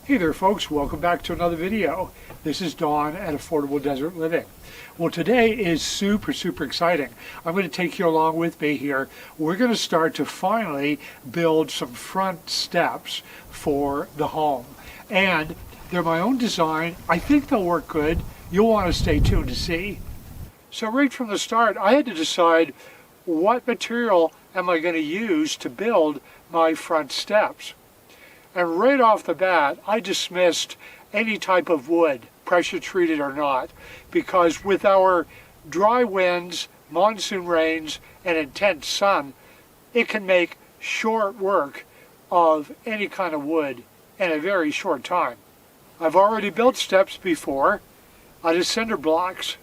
Hey there folks, welcome back to another video. This is Dawn at Affordable Desert Living. Well, today is super exciting. I'm going to take you along with me here. We're going to start to finally build some front steps for the home. And they're my own design. I think they'll work good. You'll want to stay tuned to see. So right from the start, I had to decide what material am I going to use to build my front steps. And right off the bat, I dismissed any type of wood, pressure treated or not, because with our dry winds, monsoon rains, and intense sun, it can make short work of any kind of wood in a very short time. I've already built steps before out of cinder blocks.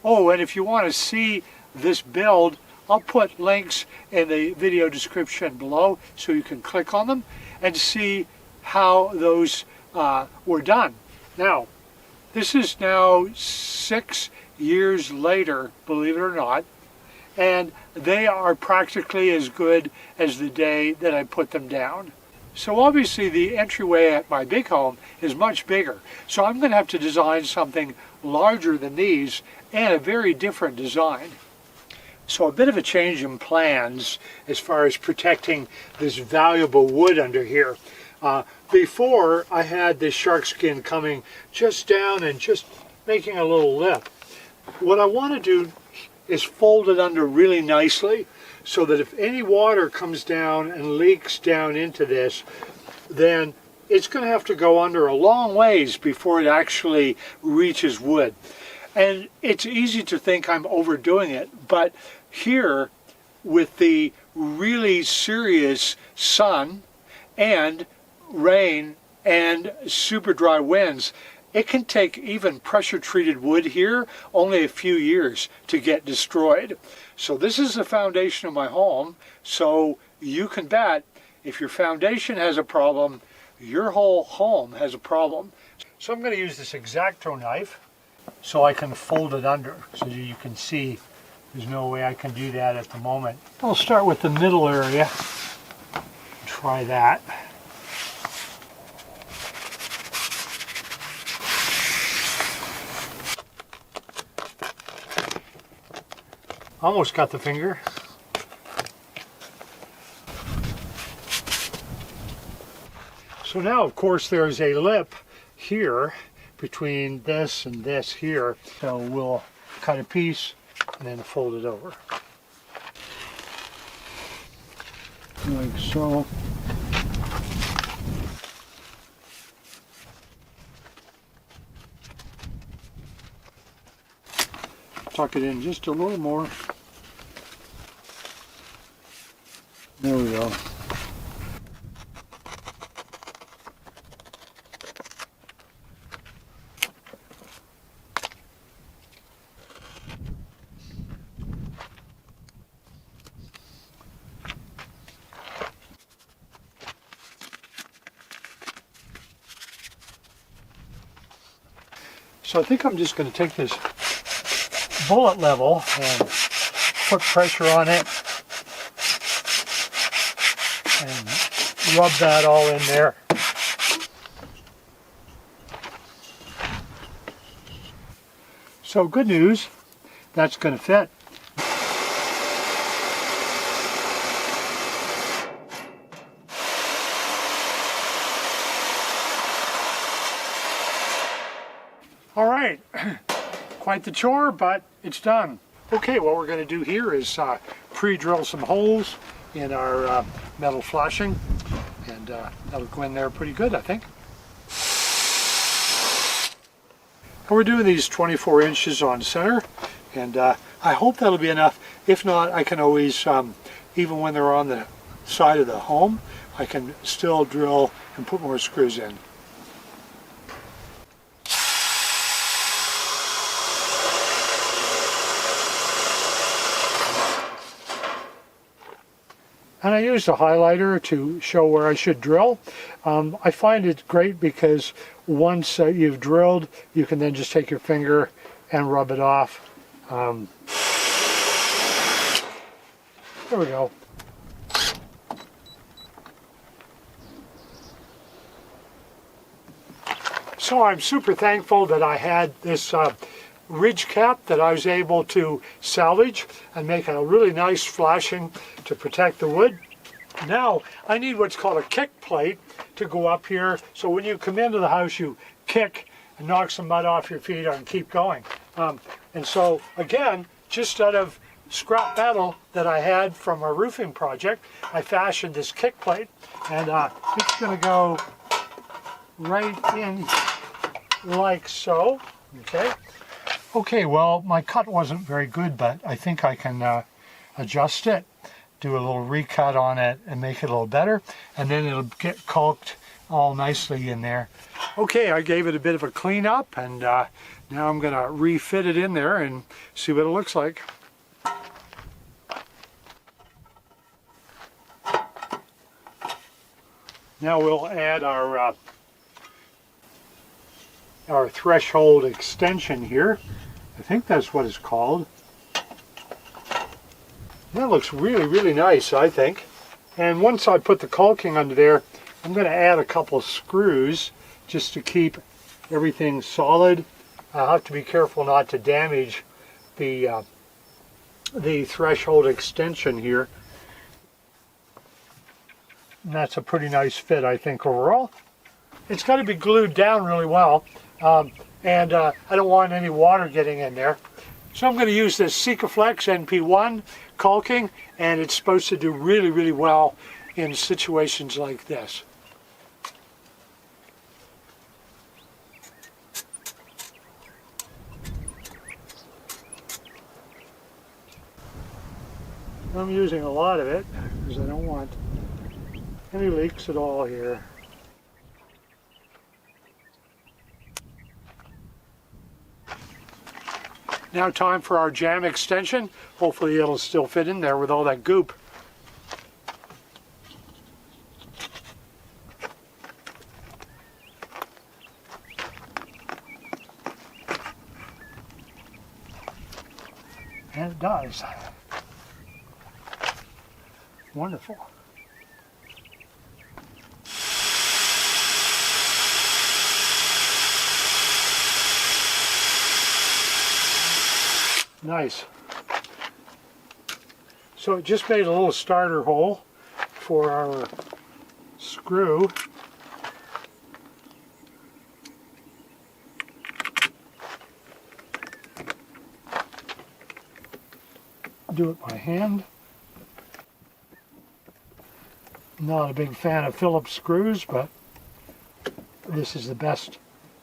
Oh, and if you want to see this build, I'll put links in the video description below so you can click on them and see how those were done. Now, this is now 6 years later, believe it or not, and they are practically as good as the day that I put them down. So obviously the entryway at my big home is much bigger. So I'm going to have to design something larger than these and a very different design. So a bit of a change in plans as far as protecting this valuable wood under here. Before, I had this shark skin coming just down and just making a little lip. What I want to do is fold it under really nicely so that if any water comes down and leaks down into this, then it's going to have to go under a long ways before it actually reaches wood. And it's easy to think I'm overdoing it, but here with the really serious sun and rain and super dry winds, it can take even pressure treated wood here only a few years to get destroyed. So this is the foundation of my home, so you can bet if your foundation has a problem, your whole home has a problem. So I'm going to use this X-Acto knife so I can fold it under so that you can see. There's no way I can do that at the moment. I'll start with the middle area. Try that. Almost got the finger. So now, of course, there's a lip here between this and this here. So we'll cut a piece and then fold it over. Like so. Tuck it in just a little more. There we go. So I think I'm just going to take this bullet level and put pressure on it and rub that all in there. So good news, that's going to fit. All right, quite the chore, but it's done. Okay, what we're going to do here is pre-drill some holes in our metal flashing, and that'll go in there pretty good, I think. And we're doing these 24 inches on center, and I hope that'll be enough. If not, I can always, even when they're on the side of the home, I can still drill and put more screws in. And I used a highlighter to show where I should drill. I find it great because once you've drilled, you can then just take your finger and rub it off. There we go. So I'm super thankful that I had this ridge cap that I was able to salvage and make a really nice flashing to protect the wood. Now I need what's called a kick plate to go up here, so when you come into the house you kick and knock some mud off your feet and keep going. And so again, just out of scrap metal that I had from a roofing project, I fashioned this kick plate, and it's going to go right in like so. Okay, well, my cut wasn't very good, but I think I can adjust it, do a little recut on it and make it a little better, and then it'll get caulked all nicely in there. Okay, I gave it a bit of a clean up, and now I'm going to refit it in there and see what it looks like. Now we'll add our threshold extension here. I think that's what it's called. That looks really, really nice, I think. And once I put the caulking under there, I'm going to add a couple of screws just to keep everything solid. I'll have to be careful not to damage the threshold extension here. And that's a pretty nice fit, I think, overall. It's got to be glued down really well, and I don't want any water getting in there. So I'm going to use this Sikaflex NP1 caulking, and it's supposed to do really, really well in situations like this. I'm using a lot of it because I don't want any leaks at all here. Now time for our jam extension. Hopefully it'll still fit in there with all that goop. And it does. Wonderful. Nice. So it just made a little starter hole for our screw. Do it by hand. Not a big fan of Phillips screws, but this is the best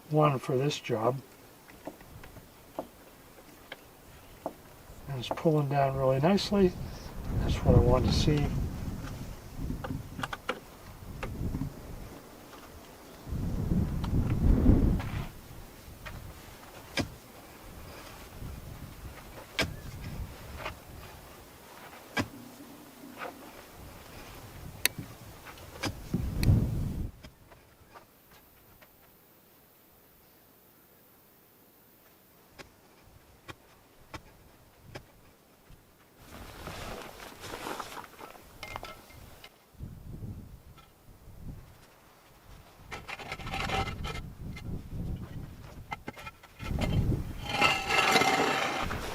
one for this job. And it's pulling down really nicely. That's what I want to see.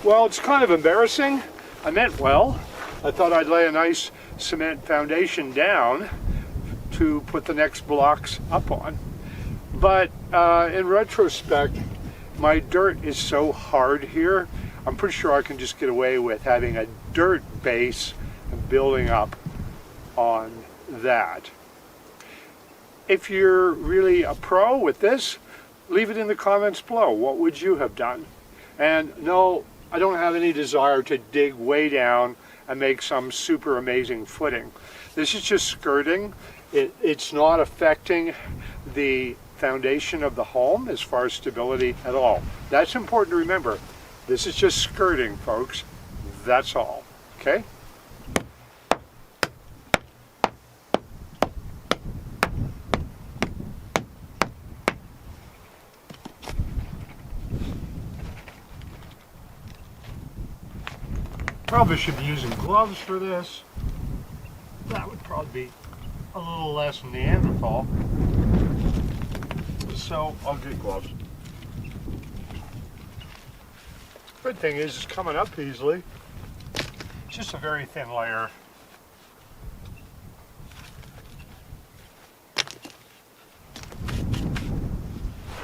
Well, it's kind of embarrassing. I meant well. I thought I'd lay a nice cement foundation down to put the next blocks up on. But in retrospect, my dirt is so hard here, I'm pretty sure I can just get away with having a dirt base and building up on that. If you're really a pro with this, leave it in the comments below. What would you have done? And no, I don't have any desire to dig way down and make some super amazing footing. This is just skirting. It's not affecting the foundation of the home as far as stability at all. That's important to remember. This is just skirting, folks. That's all. Okay? Probably should be using gloves for this. That would probably be a little less Neanderthal. so I'll get gloves. Good thing is it's coming up easily. It's just a very thin layer.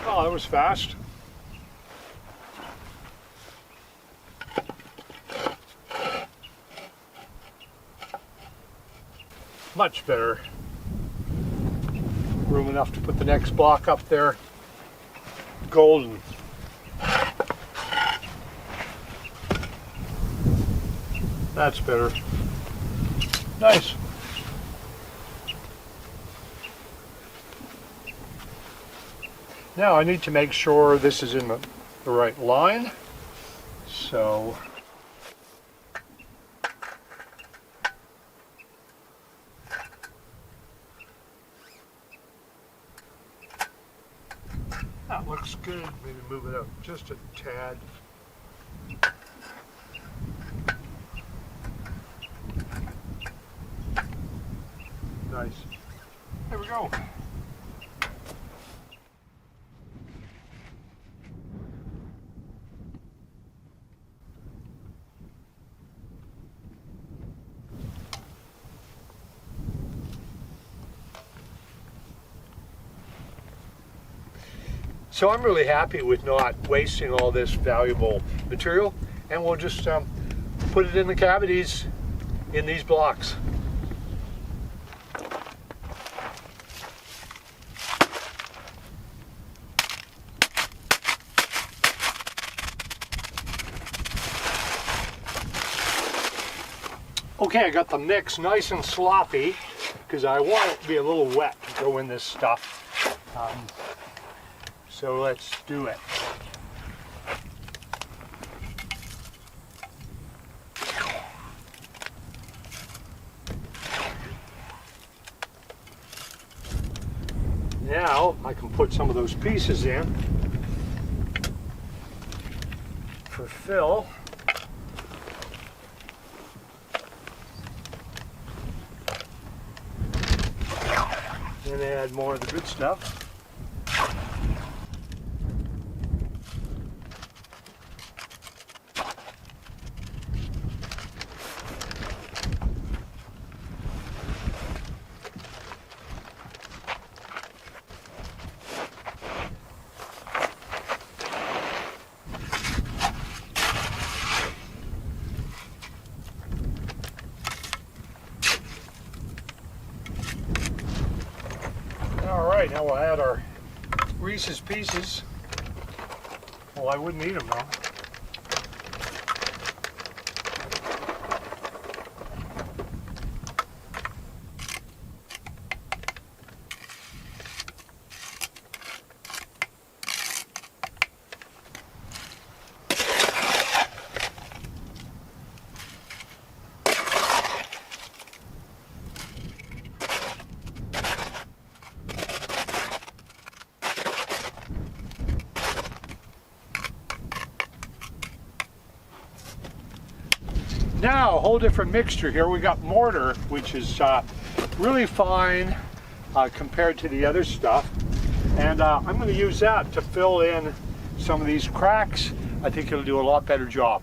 Oh, that was fast. Much better. Room enough to put the next block up there. Golden. That's better. Nice. Now I need to make sure this is in the right line. So that looks good. Maybe move it up just a tad. Nice. There we go. So I'm really happy with not wasting all this valuable material, and we'll just put it in the cavities in these blocks. Okay, I got the mix nice and sloppy because I want it to be a little wet to go in this stuff. So let's do it. Now I can put some of those pieces in for fill. Then add more of the good stuff. Alright, now we'll add our Reese's Pieces. Well, I wouldn't eat them though. Now, a whole different mixture here. We got mortar, which is really fine compared to the other stuff. And I'm going to use that to fill in some of these cracks. I think it'll do a lot better job.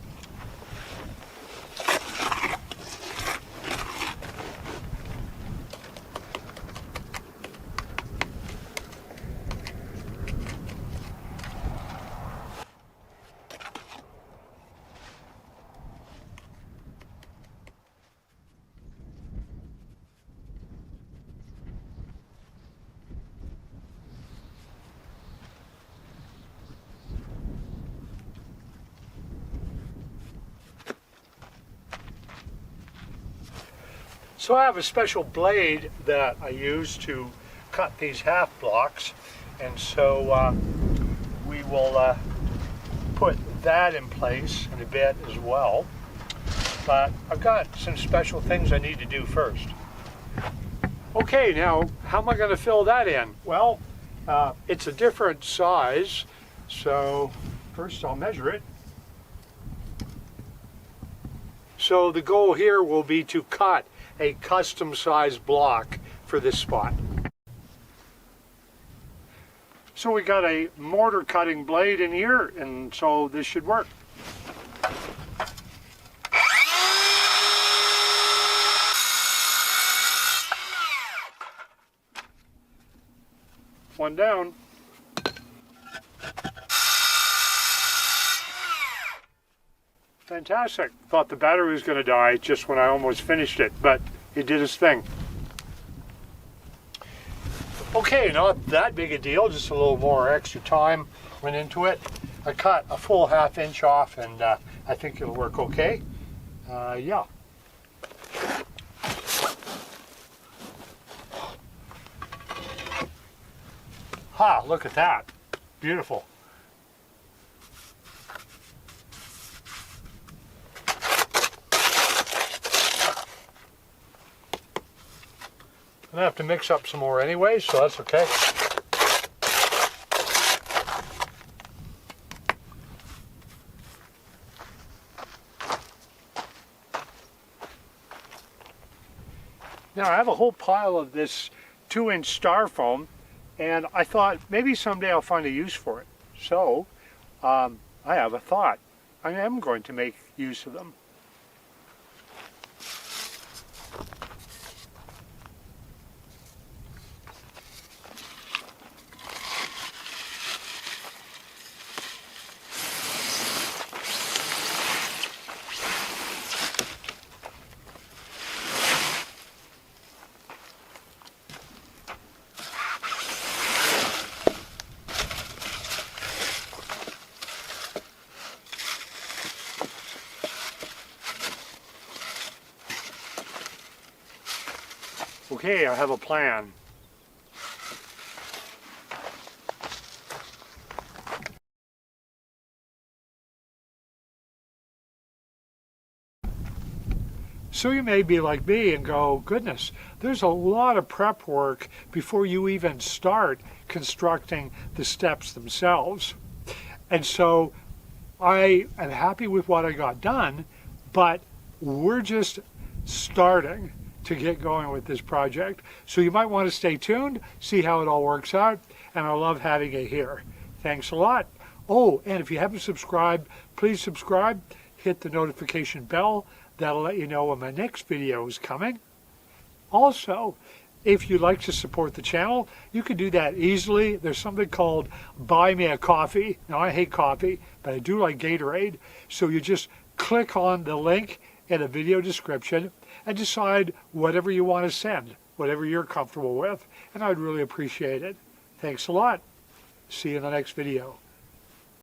So I have a special blade that I use to cut these half blocks, and so we will put that in place in a bit as well. But I've got some special things I need to do first. Okay, now how am I going to fill that in? Well, it's a different size, so first I'll measure it. So the goal here will be to cut a custom sized block for this spot. So we got a mortar cutting blade in here, and so this should work. One down. Fantastic. Thought the battery was going to die just when I almost finished it, but it did its thing. Okay, not that big a deal, just a little more extra time went into it. I cut a full 1/2 inch off, and I think it'll work okay. Yeah. Ha, look at that. Beautiful. I'm going to have to mix up some more anyway, so that's okay. Now I have a whole pile of this 2-inch styrofoam, and I thought maybe someday I'll find a use for it. So I have a thought. I am going to make use of them. Okay, I have a plan. So you may be like me and go, goodness, there's a lot of prep work before you even start constructing the steps themselves. And so I am happy with what I got done, but we're just starting to get going with this project. So you might want to stay tuned, see how it all works out, and I love having it here. Thanks a lot. Oh, and if you haven't subscribed, please subscribe, hit the notification bell. That'll let you know when my next video is coming. Also, if you'd like to support the channel, you can do that easily. There's something called Buy Me a Coffee. Now, I hate coffee, but I do like Gatorade. So you just click on the link in a video description and decide whatever you want to send, whatever you're comfortable with, and I'd really appreciate it. Thanks a lot. See you in the next video.